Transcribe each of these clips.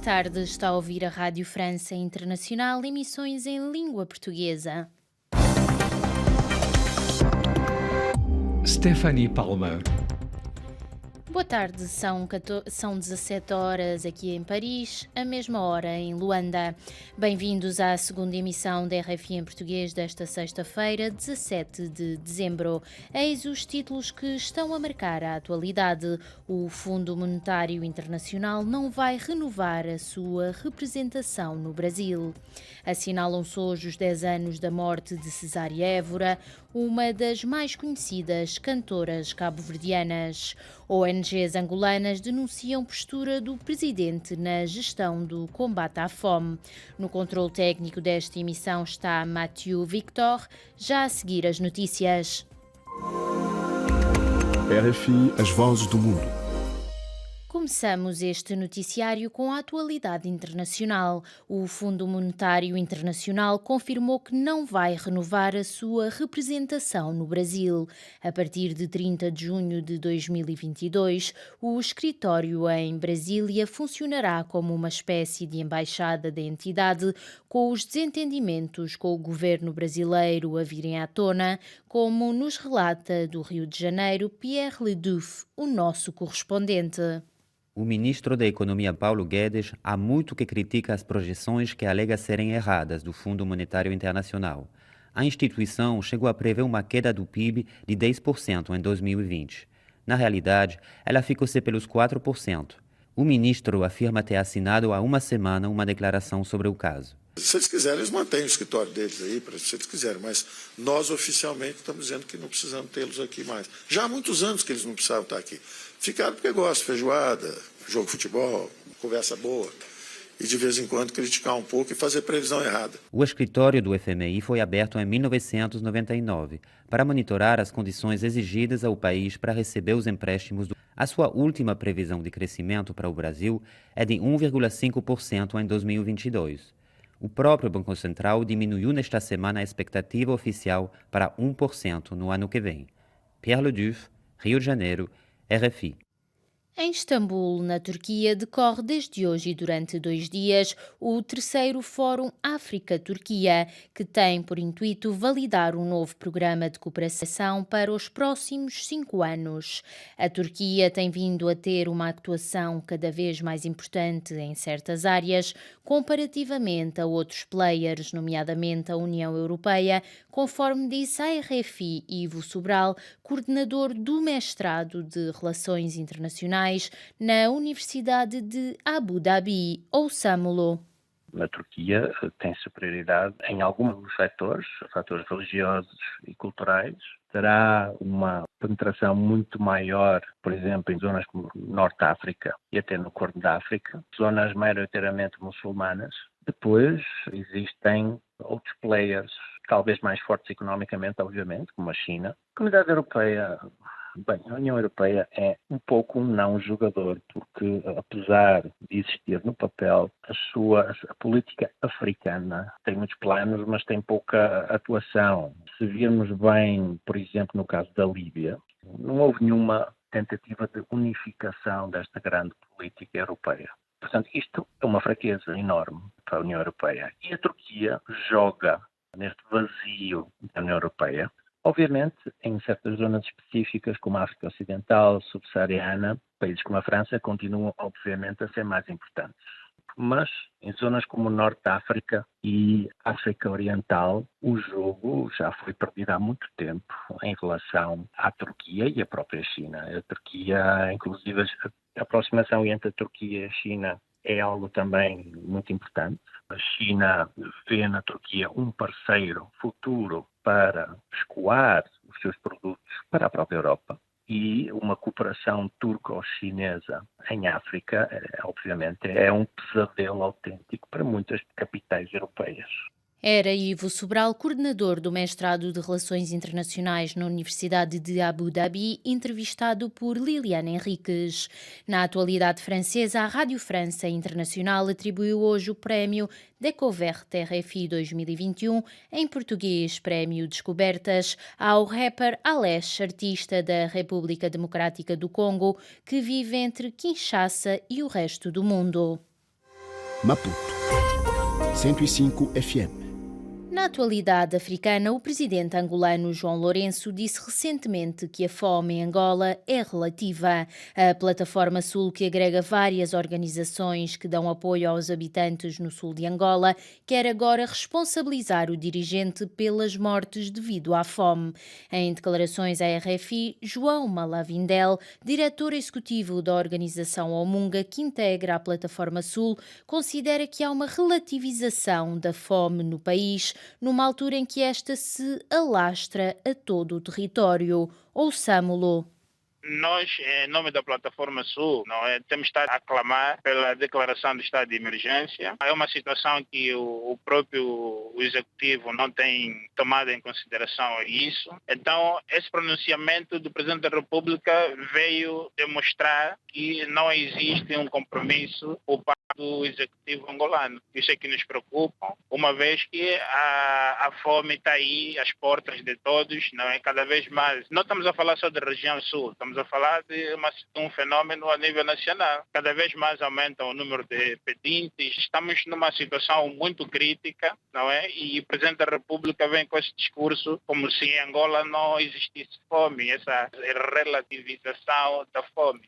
tarde, está a ouvir a Rádio França Internacional, emissões em língua portuguesa. Stephanie Palmer. Boa tarde, são 17 horas aqui em Paris, a mesma hora em Luanda. Bem-vindos à segunda emissão da RFI em português desta sexta-feira, 17 de dezembro. Eis os títulos que estão a marcar a atualidade. O Fundo Monetário Internacional não vai renovar a sua representação no Brasil. Assinalam-se hoje os 10 anos da morte de Cesária Évora, uma das mais conhecidas cantoras cabo-verdianas. ONGs angolanas denunciam postura do presidente na gestão do combate à fome. No controle técnico desta emissão está Mathieu Victor. Já a seguir as notícias. RFI, as vozes do mundo. Começamos este noticiário com a atualidade internacional. O Fundo Monetário Internacional confirmou que não vai renovar a sua representação no Brasil. A partir de 30 de junho de 2022, o escritório em Brasília funcionará como uma espécie de embaixada da entidade, com os desentendimentos com o governo brasileiro a virem à tona, como nos relata do Rio de Janeiro Pierre Leduc, o nosso correspondente. O ministro da Economia Paulo Guedes há muito que critica as projeções que alega serem erradas do Fundo Monetário Internacional. A instituição chegou a prever uma queda do PIB de 10% em 2020. Na realidade, ela ficou-se pelos 4%. O ministro afirma ter assinado há uma semana uma declaração sobre o caso. Se eles quiserem, eles mantêm o escritório deles aí, se eles quiserem, mas nós oficialmente estamos dizendo que não precisamos tê-los aqui mais. Já há muitos anos que eles não precisavam estar aqui. Ficaram porque gostam, feijoada, jogo de futebol, conversa boa, e de vez em quando criticar um pouco e fazer previsão errada. O escritório do FMI foi aberto em 1999 para monitorar as condições exigidas ao país para receber os empréstimos. A sua última previsão de crescimento para o Brasil é de 1,5% em 2022. O próprio Banco Central diminuiu nesta semana a expectativa oficial para 1% no ano que vem. Pierre Leduc, Rio de Janeiro, RFI. Em Istambul, na Turquia, decorre desde hoje e durante 2 dias o terceiro Fórum África-Turquia, que tem por intuito validar um novo programa de cooperação para os próximos 5 anos. A Turquia tem vindo a ter uma atuação cada vez mais importante em certas áreas, comparativamente a outros players, nomeadamente a União Europeia, conforme disse a RFI Ivo Sobral, coordenador do mestrado de Relações Internacionais na Universidade de Abu Dhabi. Ouçamo-lo. A Turquia tem superioridade em alguns fatores religiosos e culturais. Terá uma penetração muito maior, por exemplo, em zonas como Norte de África e até no Corno da África, zonas maioritariamente muçulmanas. Depois existem outros players, talvez mais fortes economicamente, obviamente, como a China. A Comunidade Europeia, a União Europeia é um pouco um não jogador, porque apesar de existir no papel a política africana tem muitos planos, mas tem pouca atuação. Se virmos bem, por exemplo, no caso da Líbia, não houve nenhuma tentativa de unificação desta grande política europeia. Portanto, isto é uma fraqueza enorme para a União Europeia. E a Turquia joga neste vazio da União Europeia. Obviamente, em certas zonas específicas, como a África Ocidental, subsaariana, países como a França continuam, obviamente, a ser mais importantes. Mas, em zonas como o Norte da África e África Oriental, o jogo já foi perdido há muito tempo em relação à Turquia e à própria China. A Turquia, inclusive, a aproximação entre a Turquia e a China é algo também muito importante. A China vê na Turquia um parceiro futuro para escoar os seus produtos para a própria Europa. E uma cooperação turco-chinesa em África, obviamente, é um pesadelo autêntico para muitas capitais europeias. Era Ivo Sobral, coordenador do mestrado de Relações Internacionais na Universidade de Abu Dhabi, entrevistado por Liliana Henriques. Na atualidade francesa, a Rádio França Internacional atribuiu hoje o prémio Découverte RFI 2021, em português Prémio Descobertas, ao rapper Alesh, artista da República Democrática do Congo, que vive entre Kinshasa e o resto do mundo. Maputo 105 FM. Na atualidade africana, o presidente angolano João Lourenço disse recentemente que a fome em Angola é relativa. A Plataforma Sul, que agrega várias organizações que dão apoio aos habitantes no sul de Angola, quer agora responsabilizar o dirigente pelas mortes devido à fome. Em declarações à RFI, João Malavindel, diretor executivo da organização Omunga, que integra a Plataforma Sul, considera que há uma relativização da fome no país, numa altura em que esta se alastra a todo o território. Ouçamo-lo. Nós, em nome da Plataforma Sul, temos estado a clamar pela declaração de estado de emergência. É uma situação que o próprio Executivo não tem tomado em consideração isso. Então, esse pronunciamento do Presidente da República veio demonstrar que não existe um compromisso por parte do Executivo angolano. Isso é que nos preocupa, uma vez que a fome está aí, às portas de todos, não é? Cada vez mais. Não estamos a falar só da região sul, estamos a falar de um fenômeno a nível nacional. Cada vez mais aumenta o número de pedintes. Estamos numa situação muito crítica, não é? E o Presidente da República vem com esse discurso como se em Angola não existisse fome, essa relativização da fome.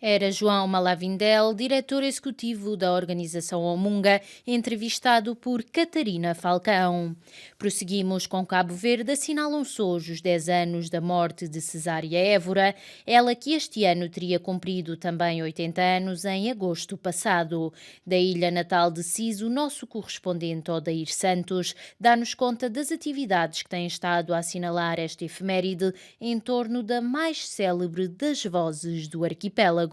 Era João Malavindel, diretor executivo da organização Omunga, entrevistado por Catarina Falcão. Prosseguimos com Cabo Verde, assinalam-se hoje os 10 anos da morte de Cesária Évora, ela que este ano teria cumprido também 80 anos em agosto passado. Da ilha natal de Cis, o nosso correspondente Odair Santos dá-nos conta das atividades que têm estado a assinalar esta efeméride em torno da mais célebre das vozes do arquipélago.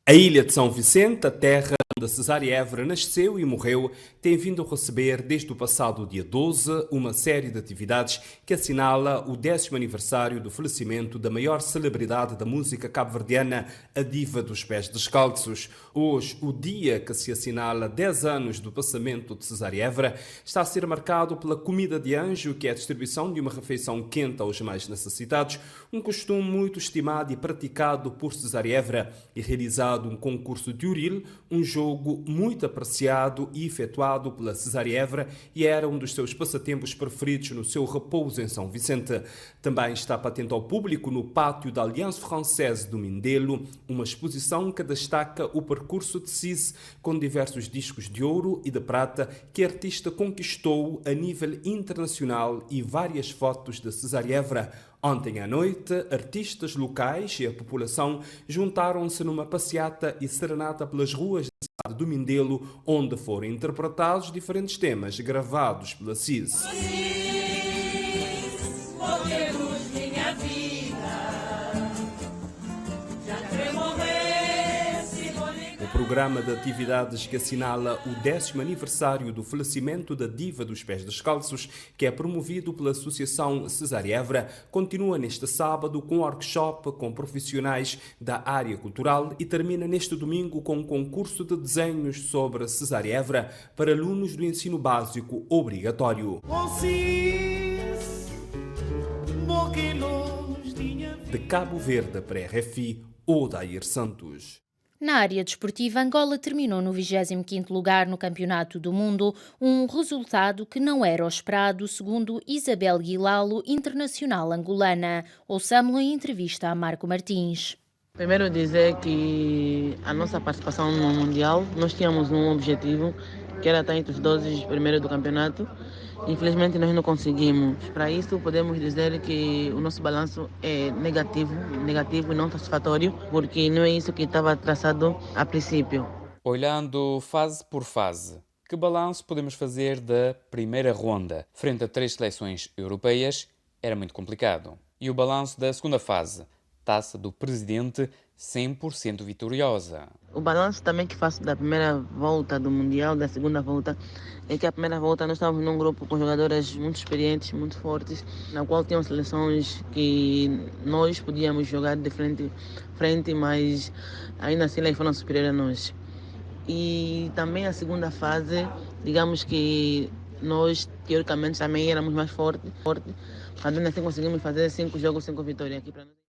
A ilha de São Vicente, a terra onde Cesária Évora nasceu e morreu, tem vindo a receber desde o passado dia 12 uma série de atividades que assinala o 10º aniversário do falecimento da maior celebridade da música cabo-verdiana, a diva dos pés descalços. Hoje, o dia que se assinala 10 anos do passamento de Cesária Évora, está a ser marcado pela comida de anjo, que é a distribuição de uma refeição quente aos mais necessitados, um costume muito estimado e praticado por Cesária Évora, e realizado um concurso de Uril, um jogo muito apreciado e efetuado pela Cesária Évora, e era um dos seus passatempos preferidos no seu repouso em São Vicente. Também está patente ao público no pátio da Alliance Française do Mindelo uma exposição que destaca o percurso de Cis, com diversos discos de ouro e de prata que a artista conquistou a nível internacional e várias fotos de Cesária Évora. Ontem à noite, artistas locais e a população juntaram-se numa passeata e serenata pelas ruas da cidade do Mindelo, onde foram interpretados diferentes temas gravados pela Cis. O programa de atividades que assinala o 10º aniversário do falecimento da diva dos pés descalços, que é promovido pela Associação Cesária Évora, continua neste sábado com um workshop com profissionais da área cultural e termina neste domingo com um concurso de desenhos sobre Cesária Évora para alunos do ensino básico obrigatório. De Cabo Verde para a RFI, Odair Santos. Na área desportiva, Angola terminou no 25º lugar no Campeonato do Mundo, um resultado que não era o esperado, segundo Isabel Guilalo, internacional angolana. Ouçamo-lo em entrevista a Marco Martins. Primeiro dizer que a nossa participação no Mundial, nós tínhamos um objetivo, que era estar entre os 12 primeiros do campeonato. Infelizmente nós não conseguimos. Para isso podemos dizer que o nosso balanço é negativo e não satisfatório, porque não é isso que estava traçado a princípio. Olhando fase por fase, que balanço podemos fazer da primeira ronda? Frente a 3 seleções europeias, era muito complicado. E o balanço da segunda fase? Taça do Presidente 100% vitoriosa. O balanço também que faço da primeira volta do Mundial, da segunda volta, é que a primeira volta nós estávamos num grupo com jogadoras muito experientes, muito fortes, na qual tinham seleções que nós podíamos jogar de frente, mas ainda assim elas foram superiores a nós. E também a segunda fase, digamos que nós teoricamente também éramos mais fortes, mas ainda assim conseguimos fazer 5 jogos, 5 vitórias aqui para nós.